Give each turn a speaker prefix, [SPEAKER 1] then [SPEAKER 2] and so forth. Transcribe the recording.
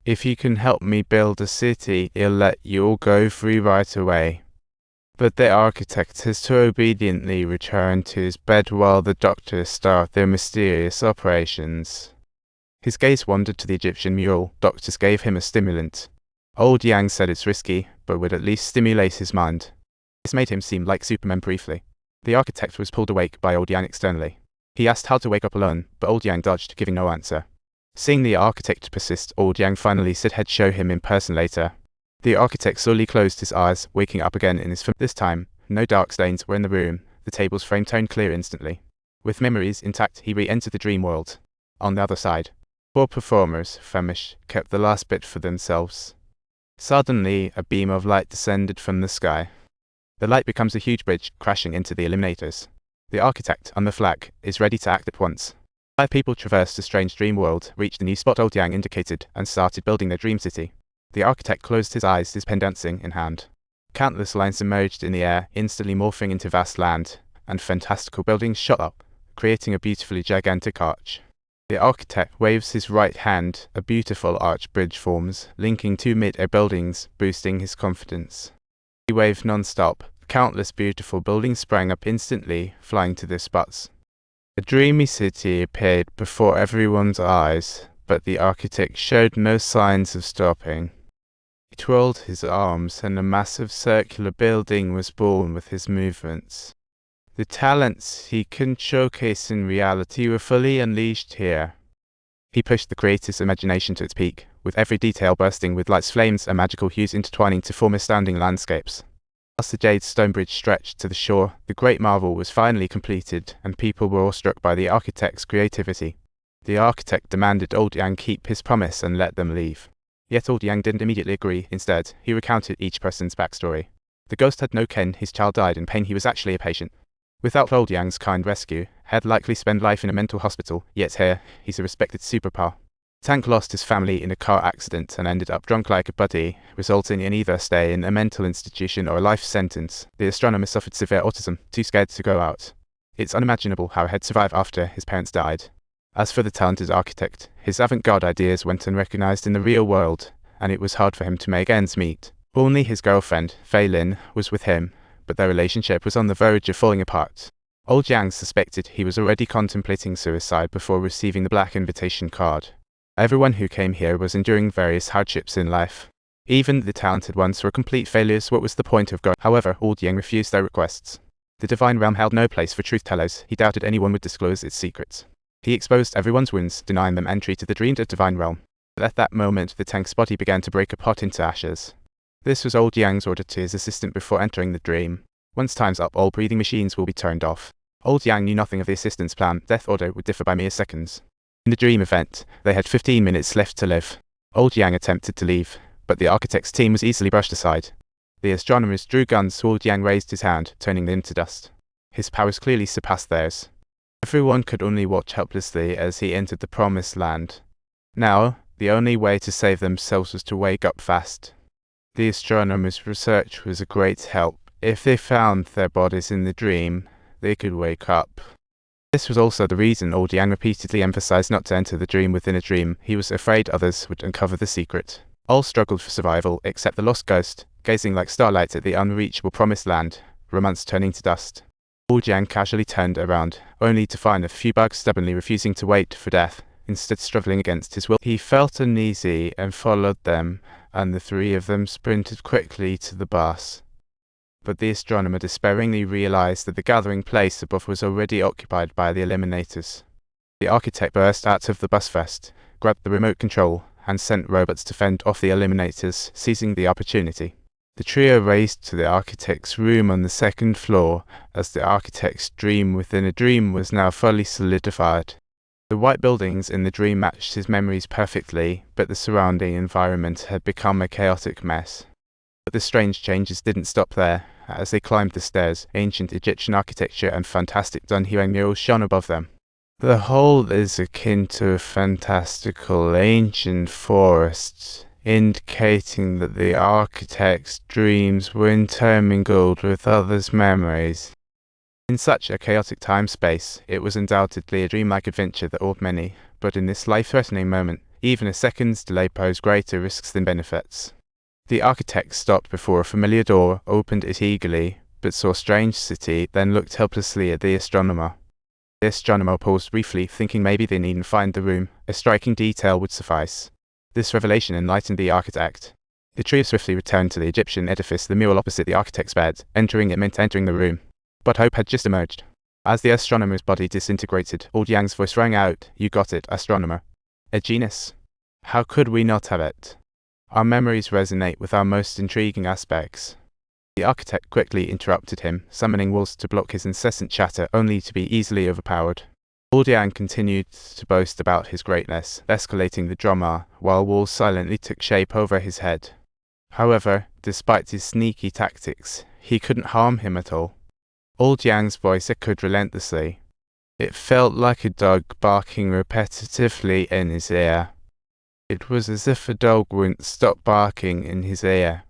[SPEAKER 1] If you can help me build a city, I'll let you all go free right away." But the architect has to obediently return to his bed while the doctors start their mysterious operations. His gaze wandered to the Egyptian mural. Doctors gave him a stimulant. Old Yang said it's risky, but would at least stimulate his mind. This made him seem like Superman briefly. The architect was pulled awake by Old Yang externally. He asked how to wake up alone, but Old Yang dodged, giving no answer. Seeing the architect persist, Old Yang finally said he'd show him in person later. The architect slowly closed his eyes, waking up again in his This time, no dark stains were in the room. The table's frame turned clear instantly. With memories intact, he re-entered the dream world. On the other side, 4 performers, famished, kept the last bit for themselves. Suddenly, a beam of light descended from the sky. The light becomes a huge bridge, crashing into the eliminators. The architect, on the flag, is ready to act at once. 5 people traversed the strange dream world, reached the new spot Old Yang indicated, and started building their dream city. The architect closed his eyes, his pen dancing in hand. Countless lines emerged in the air, instantly morphing into vast land, and fantastical buildings shot up, creating a beautifully gigantic arch. The architect waves his right hand. A beautiful arch bridge forms, linking 2 mid-air buildings, boosting his confidence. He waved non-stop. Countless beautiful buildings sprang up instantly, flying to their spots. A dreamy city appeared before everyone's eyes, but the architect showed no signs of stopping. He twirled his arms, and a massive circular building was born with his movements. The talents he couldn't showcase in reality were fully unleashed here. He pushed the creator's imagination to its peak, with every detail bursting with lights, flames, and magical hues intertwining to form astounding landscapes. As the jade stone bridge stretched to the shore, the great marvel was finally completed, and people were awestruck by the architect's creativity. The architect demanded Old Yang keep his promise and let them leave. Yet Old Yang didn't immediately agree. Instead, he recounted each person's backstory. The ghost had no kin, his child died in pain, he was actually a patient. Without Old Yang's kind rescue, he'd likely spend life in a mental hospital, yet here, he's a respected superpower. Tank lost his family in a car accident and ended up drunk like a buddy, resulting in either stay in a mental institution or a life sentence. The astronomer suffered severe autism, too scared to go out. It's unimaginable how he'd survive after his parents died. As for the talented architect, his avant-garde ideas went unrecognized in the real world, and it was hard for him to make ends meet. Only his girlfriend, Fei Lin, was with him, but their relationship was on the verge of falling apart. Old Yang suspected he was already contemplating suicide before receiving the black invitation card. Everyone who came here was enduring various hardships in life. Even the talented ones were complete failures. What was the point of going? However, Old Yang refused their requests. The divine realm held no place for truth-tellers. He doubted anyone would disclose its secrets. He exposed everyone's wounds, denying them entry to the dreamed divine realm. At that moment, the tank's body began to break apart into ashes. This was Old Yang's order to his assistant before entering the dream. Once time's up, all breathing machines will be turned off. Old Yang knew nothing of the assistant's plan. Death order would differ by mere seconds. In the dream event, they had 15 minutes left to live. Old Yang attempted to leave, but the architect's team was easily brushed aside. The astronomers drew guns. Old Yang raised his hand, turning them into dust. His powers clearly surpassed theirs. Everyone could only watch helplessly as he entered the promised land. Now, the only way to save themselves was to wake up fast. The astronomers' research was a great help. If they found their bodies in the dream, they could wake up. This was also the reason Old Yang repeatedly emphasized not to enter the dream within a dream. He was afraid others would uncover the secret. All struggled for survival, except the lost ghost, gazing like starlight at the unreachable promised land, romance turning to dust. Old Yang casually turned around, only to find a few bugs stubbornly refusing to wait for death, instead struggling against his will. He felt uneasy and followed them, and the 3 of them sprinted quickly to the bus. But the astronomer despairingly realized that the gathering place above was already occupied by the eliminators. The architect burst out of the bus first, grabbed the remote control, and sent robots to fend off the eliminators, seizing the opportunity. The trio raced to the architect's room on the 2nd floor, as the architect's dream within a dream was now fully solidified. The white buildings in the dream matched his memories perfectly, but the surrounding environment had become a chaotic mess. But the strange changes didn't stop there. As they climbed the stairs, ancient Egyptian architecture and fantastic Dunhuang murals shone above them. The whole is akin to a fantastical ancient forest, indicating that the architect's dreams were intermingled with others' memories. In such a chaotic time-space, it was undoubtedly a dreamlike adventure that awed many, but in this life-threatening moment, Even a second's delay posed greater risks than benefits. The architect stopped before a familiar door, opened it eagerly, but saw a strange city, then looked helplessly at the astronomer. The astronomer paused briefly, thinking maybe they needn't find the room. A striking detail would suffice. This revelation enlightened the architect. The trio swiftly returned to the Egyptian edifice, the mural opposite the architect's bed. Entering it meant entering the room. But hope had just emerged. As the astronomer's body disintegrated, old Yang's voice rang out, "You got it, astronomer. A genius. How could we not have it? Our memories resonate with our most intriguing aspects." The architect quickly interrupted him, summoning walls to block his incessant chatter, only to be easily overpowered. Old Yang continued to boast about his greatness, escalating the drama, while walls silently took shape over his head. However, despite his sneaky tactics, he couldn't harm him at all. Old Yang's voice echoed relentlessly. It felt like a dog barking repetitively in his ear. It was as if a dog wouldn't stop barking in his ear.